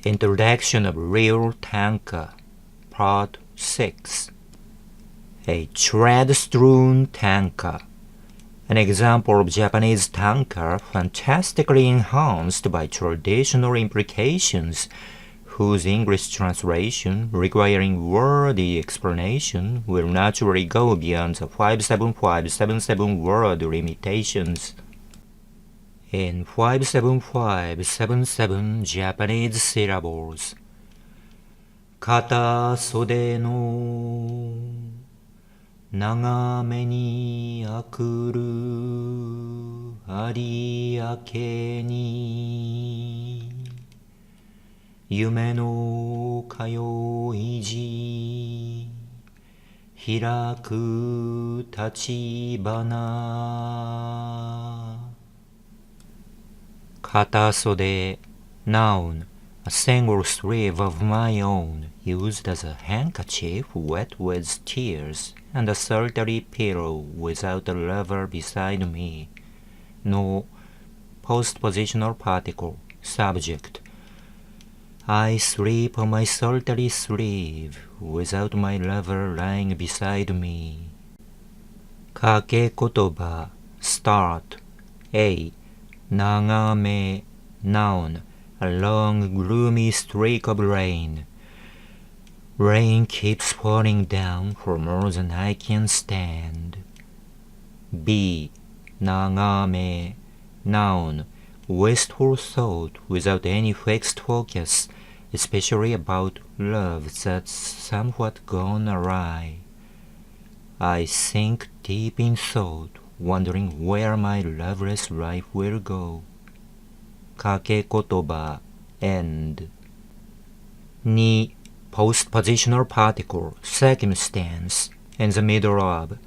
Introduction of Real Tanka, Part 6. A trad-strewn tanka, an example of Japanese tanka fantastically enhanced by traditional implications, whose English translation, requiring wordy explanation, will naturally go beyond the 57577 word limitations. In 57577 Japanese syllables, 片袖の長めにあくる有明に夢の通い路開く立花片袖 noun, a single sleeve of my own, used as a handkerchief wet with tears, and a solitary pillow without a lover beside me. No postpositional particle, subject. I sleep on my solitary sleeve without my lover lying beside me. 掛け言葉 start. A. 長め noun, a long gloomy streak of rain. Rain keeps falling down for more than I can stand. B. 長め noun, wistful thought without any fixed focus, especially about love that's somewhat gone awry. I sink deep in thought, wondering where my loveless life will go. 掛け言葉 end. 2. Postpositional particle, circumstance, in the middle of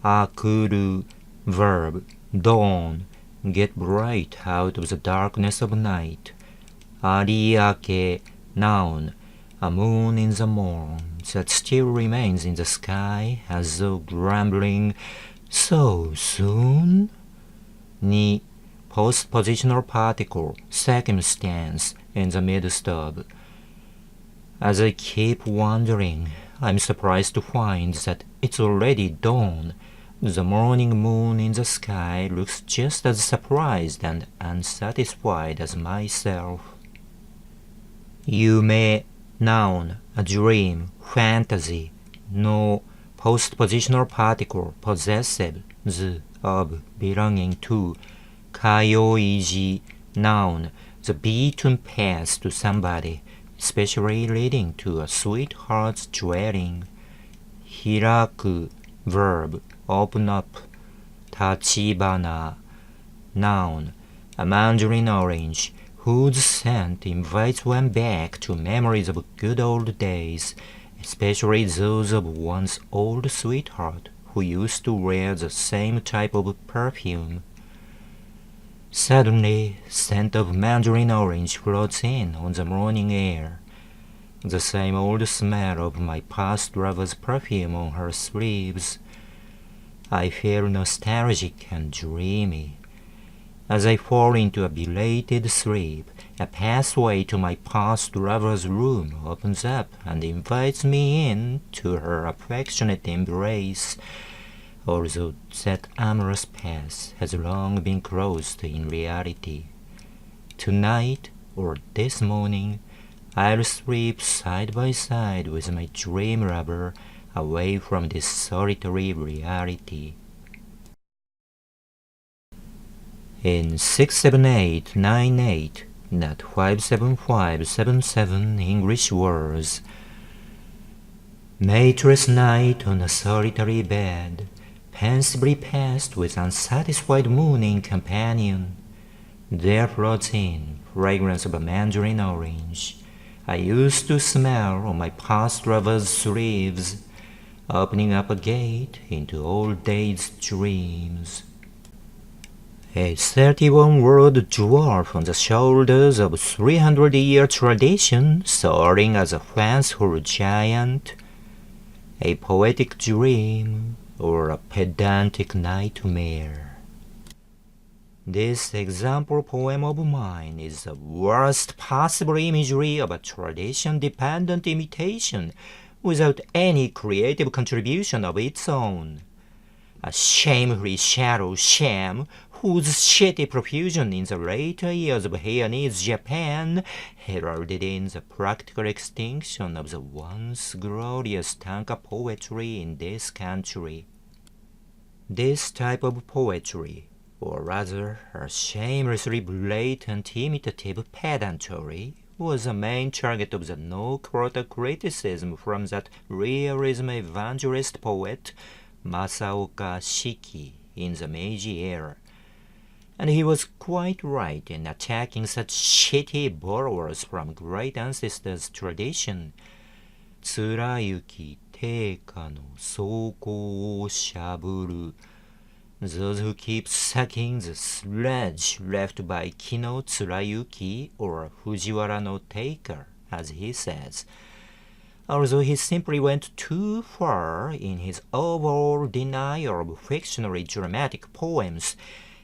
あくる verb, dawn, get bright out of the darkness of night. 有明 noun, a moon in the morn that still remains in the sky as though grumbling, so soon? 2. Postpositional particle, circumstance, in the midst of. As I keep wondering, I'm surprised to find that it's already dawn. The morning moon in the sky looks just as surprised and unsatisfied as myself. 夢 noun, a dream, fantasy. No postpositional particle, possessive, the, of, belonging to. 通い路 noun, the beaten path to somebody, especially leading to a sweetheart's dwelling. 開く verb, open up. 立花 noun, a mandarin orange, whose scent invites one back to memories of good old days, especially those of one's old sweetheart who used to wear the same type of perfume. Suddenly, scent of mandarin orange floats in on the morning air. The same old smell of my past lover's perfume on her sleeves. I feel nostalgic and dreamy. As I fall into a belated sleep, a pathway to my past lover's room opens up and invites me in to her affectionate embrace, although that amorous path has long been closed in reality. Tonight, or this morning, I'll sleep side by side with my dream lover, away from this solitary reality. In 67898, not 57577 English words. Mateless night on a solitary bed, pensively passed with unsatisfied mooning companion. There floats in fragrance of a mandarin orange I used to smell on my past lover's sleeves, opening up a gate into old days' dreams. A 31-word dwarf on the shoulders of 300-year tradition, soaring as a fanciful giant. A poetic dream or a pedantic nightmare. This example poem of mine is the worst possible imagery of a tradition-dependent imitation without any creative contribution of its own. A shamefully shallow sham whose shitty profusion in the later years of Heianese Japan heralded in the practical extinction of the once glorious tanka poetry in this country. This type of poetry, or rather a shamelessly blatant imitative pedantry, was the main target of the no-quarter criticism from that realism evangelist poet Masaoka Shiki in the Meiji era. And he was quite right in attacking such shitty borrowers from great ancestors' tradition. Tsurayuki teika no souko o shaburu. Those who keep sucking the sledge left by Kino Tsurayuki or Fujiwara no Teika, as he says. Although he simply went too far in his overall denial of fictionally dramatic poems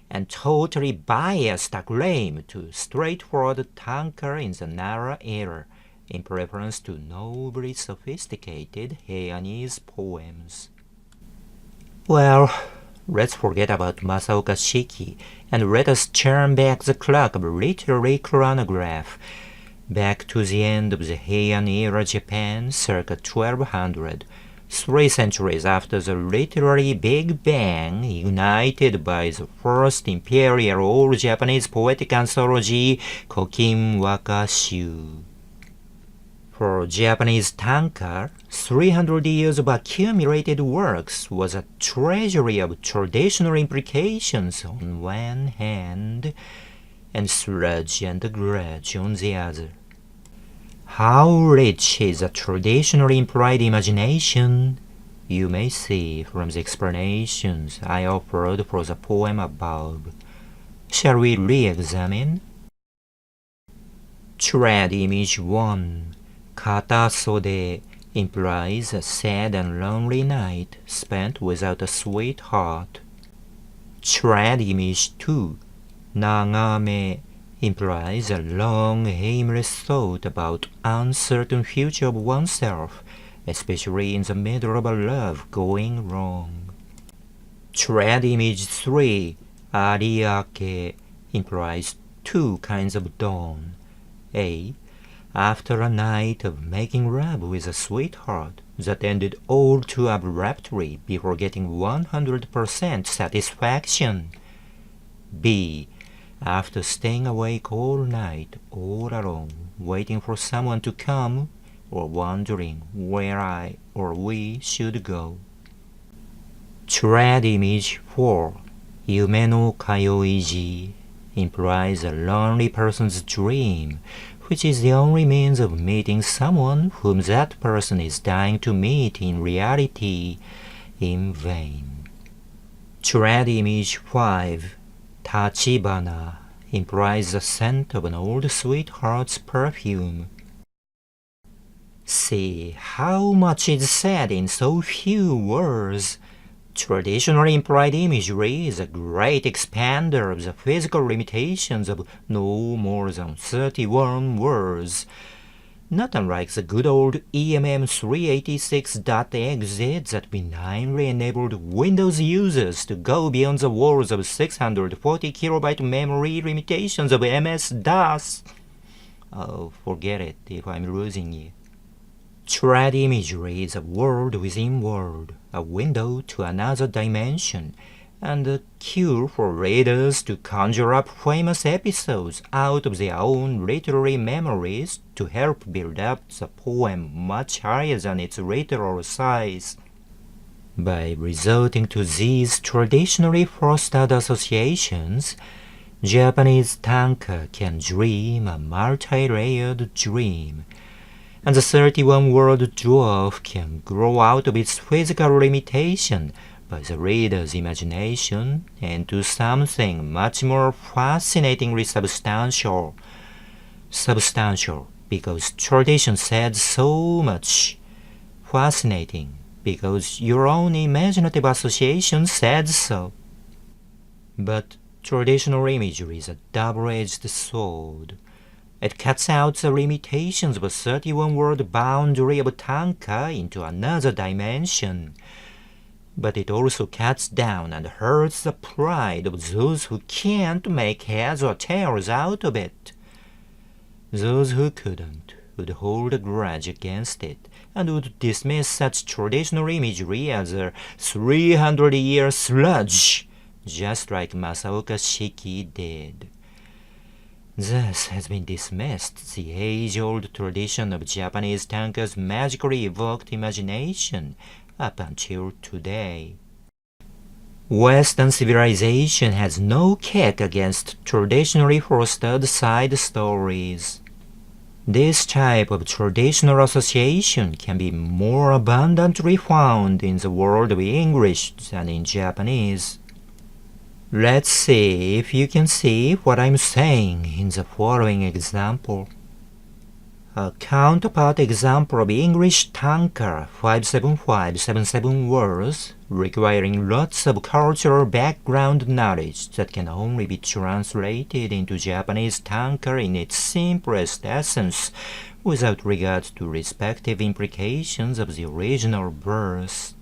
and totally biased acclaim to straightforward tanka in the Nara era, in preference to nobly sophisticated Heianese poems. Well, let's forget about Masaoka Shiki and let us turn back the clock of literary chronograph back to the end of the Heian era Japan circa 1200, 3 centuries after the literary Big Bang ignited by the first imperial all-Japanese poetic anthology Kokin Wakashu. For Japanese tanka, 300 years of accumulated works was a treasury of traditional implications on one hand, and sludge and grudge on the other. How rich is a traditionally implied imagination, you may see from the explanations I offered for the poem above. Shall we re-examine? Trad image 1. Katasode implies a sad and lonely night spent without a sweetheart. Trad image 2. Nagame implies a long, aimless thought about uncertain future of oneself, especially in the middle of a love going wrong. Trad image 3, Ariake, implies 2 kinds of dawn. A. After a night of making love with a sweetheart that ended all too abruptly before getting 100% satisfaction. B. After staying awake all night, all alone, waiting for someone to come, or wondering where I or we should go. Trad image 4, Yume no kayoiji, implies a lonely person's dream, which is the only means of meeting someone whom that person is dying to meet in reality in vain. Trad image 5, Tachibana, implies the scent of an old sweetheart's perfume. See how much is said in so few words. Traditionally implied imagery is a great expander of the physical limitations of no more than 31 words. Not unlike the good old EMM386.exe that benignly enabled Windows users to go beyond the walls of 640 kilobyte memory limitations of MS-DOS. Oh, forget it if I'm losing you. Trad imagery is a world within world, a window to another dimension, and a cure for readers to conjure up famous episodes out of their own literary memories to help build up the poem much higher than its literal size. By resorting to these traditionally fostered associations, Japanese tanka can dream a multi-layered dream, and the 31-word dwarf can grow out of its physical limitation by the reader's imagination into something much more fascinatingly substantial. Substantial because tradition said so much. Fascinating because your own imaginative association said so. But Traditional imagery is a double-edged sword. It cuts out the limitations of a 31-word boundary of tanka into another dimension. But it also cuts down and hurts the pride of those who can't make heads or tails out of it. Those who couldn't would hold a grudge against it and would dismiss such traditional imagery as a 300-year sludge, just like Masaoka Shiki did. Thus has been dismissed the age-old tradition of Japanese tanka's magically evoked imagination up until today. Western civilization has no kick against traditionally fostered side stories. This type of traditional association can be more abundantly found in the world of English than in Japanese. Let's see if you can see what I'm saying in the following example. A counterpart example of English tanka 57577 words requiring lots of cultural background knowledge that can only be translated into Japanese tanka in its simplest essence without regard to respective implications of the original verse.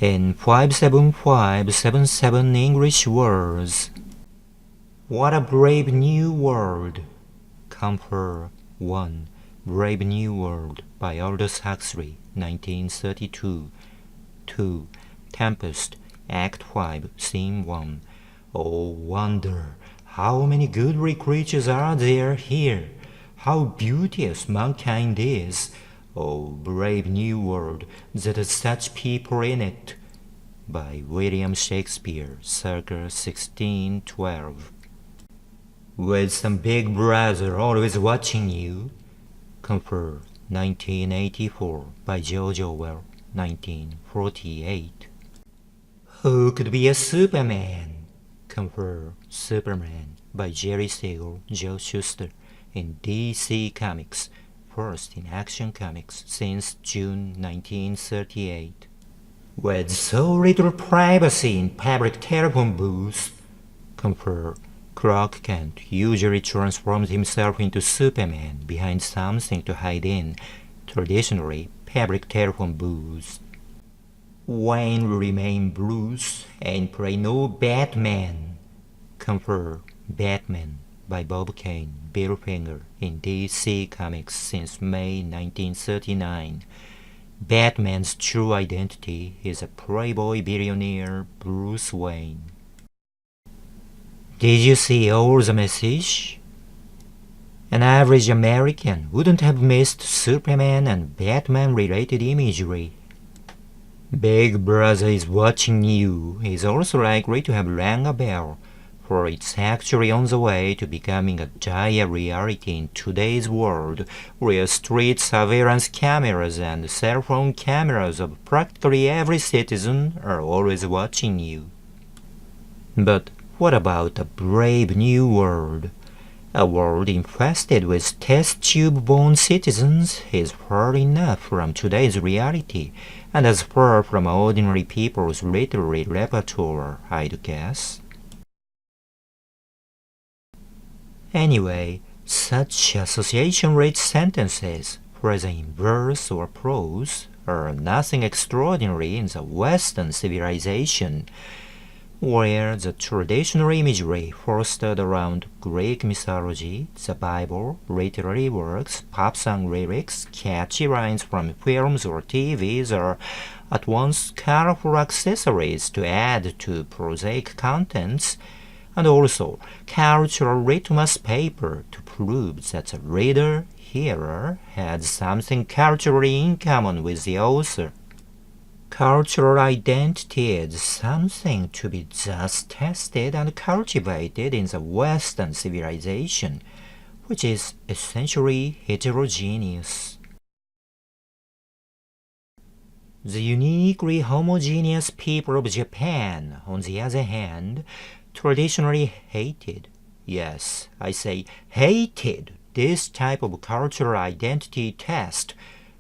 In 57577 English words, what a brave new world. Compare 1. Brave New World by Aldous Huxley, 1932. 2. Tempest, Act 5, Scene 1. Oh, wonder, how many goodly creatures are there here? How beauteous mankind is! Oh, brave new world that has such people in it. By William Shakespeare, circa 1612. With some big brother always watching you. Compare 1984 by George Orwell, 1948. Who could be a Superman? Compare Superman by Jerry Siegel, Joe Shuster in DC Comics, first in Action Comics since June 1938. With so little privacy in public telephone booths, compare Clark Kent usually transforms himself into Superman behind something to hide in, traditionally public telephone booths. Wayne will remain Bruce and play no Batman. Compare Batman by Bob Kane, Bill Finger in DC Comics since May 1939. Batman's true identity is a playboy billionaire Bruce Wayne. Did you see all the message? An average American wouldn't have missed Superman and Batman-related imagery. Big Brother is watching you is also likely to have rang a bell, for it's actually on the way to becoming a dire reality in today's world, where street surveillance cameras and cell phone cameras of practically every citizen are always watching you. But what about a brave new world? A world infested with test-tube-born citizens is far enough from today's reality, and as far from ordinary people's literary repertoire, I'd guess. Anyway, such association-rich sentences, whether in verse or prose, are nothing extraordinary in the Western civilization, where the traditional imagery fostered around Greek mythology, the Bible, literary works, pop song lyrics, catchy lines from films or TVs are at once colorful accessories to add to prosaic contents, and also cultural litmus paper to prove that the reader, hearer, had something culturally in common with the author. Cultural identity is something to be thus tested and cultivated in the Western civilization, which is essentially heterogeneous. The uniquely homogeneous people of Japan, on the other hand, traditionally hated, yes, I say hated, this type of cultural identity test,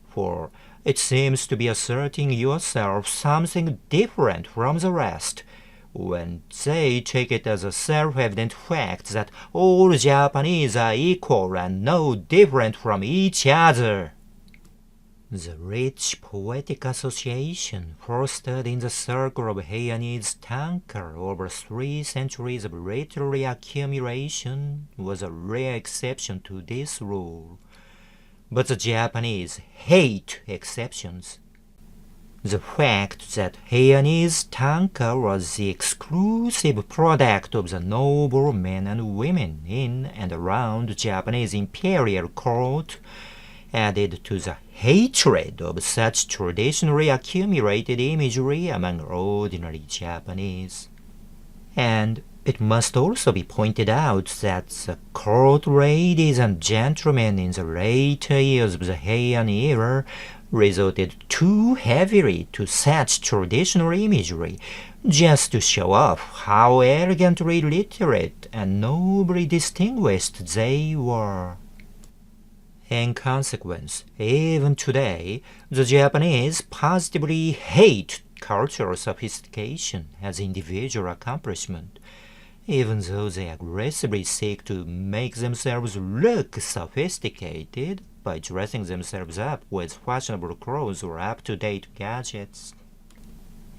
for it seems to be asserting yourself something different from the rest, when they take it as a self-evident fact that all Japanese are equal and no different from each other. The rich poetic association fostered in the circle of Japanese tanka over 3 centuries of literary accumulation was a rare exception to this rule. But the Japanese hate exceptions. The fact that Japanese tanka was the exclusive product of the noble men and women in and around the Japanese imperial court added to the hatred of such traditionally accumulated imagery among ordinary Japanese. And it must also be pointed out that the court ladies and gentlemen in the later years of the Heian era resorted too heavily to such traditional imagery just to show off how elegantly literate and nobly distinguished they were. In consequence, even today, the Japanese positively hate cultural sophistication as individual accomplishment, even though they aggressively seek to make themselves look sophisticated by dressing themselves up with fashionable clothes or up-to-date gadgets.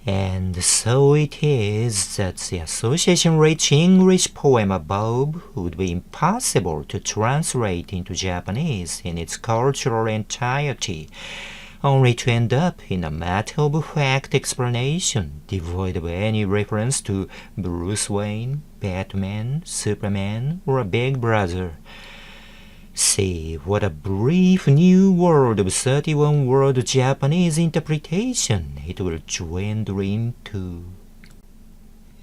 And so it is that the association-rich English poem above would be impossible to translate into Japanese in its cultural entirety, only to end up in a matter-of-fact explanation devoid of any reference to Bruce Wayne, Batman, Superman, or Big Brother. See what a brief new world of 31-word Japanese interpretation it will dwindle into.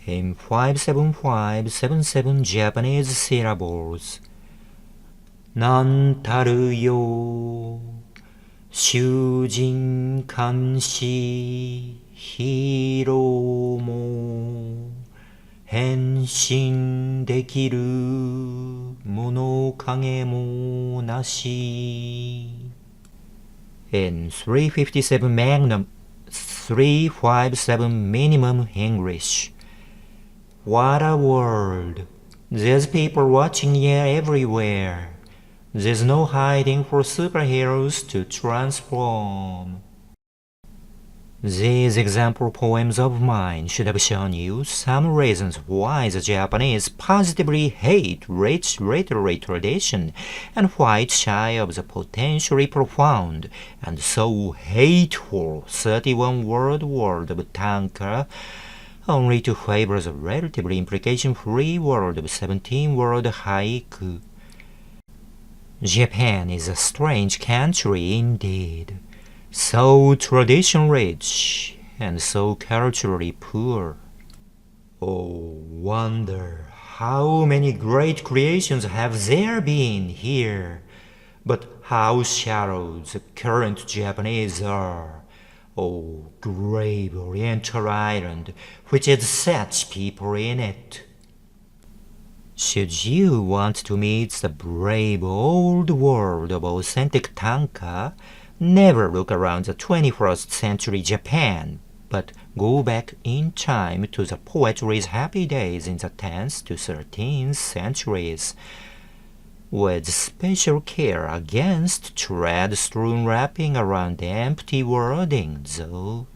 In 57577 Japanese syllables, Nan taru yo, shujin kanshi, hiro mo, henshin dekiru monokage mo nashi. In 357 Magnum, 357 Minimum English. What a world! There's people watching here everywhere. There's no hiding for superheroes to transform. These example poems of mine should have shown you some reasons why the Japanese positively hate rich literary tradition and quite shy of the potentially profound and so hateful 31-word world of tanka, only to favor the relatively implication-free world of 17-word haiku. Japan is a strange country indeed. So tradition-rich and so culturally poor. Oh, wonder how many great creations have there been here, but how shallow the current Japanese are. Oh, grave Oriental island, which has such people in it. Should you want to meet the brave old world of authentic tanka, never look around the 21st century Japan, but go back in time to the poetry's happy days in the 10th to 13th centuries, with special care against trad-strewn wrapping around empty wording, though.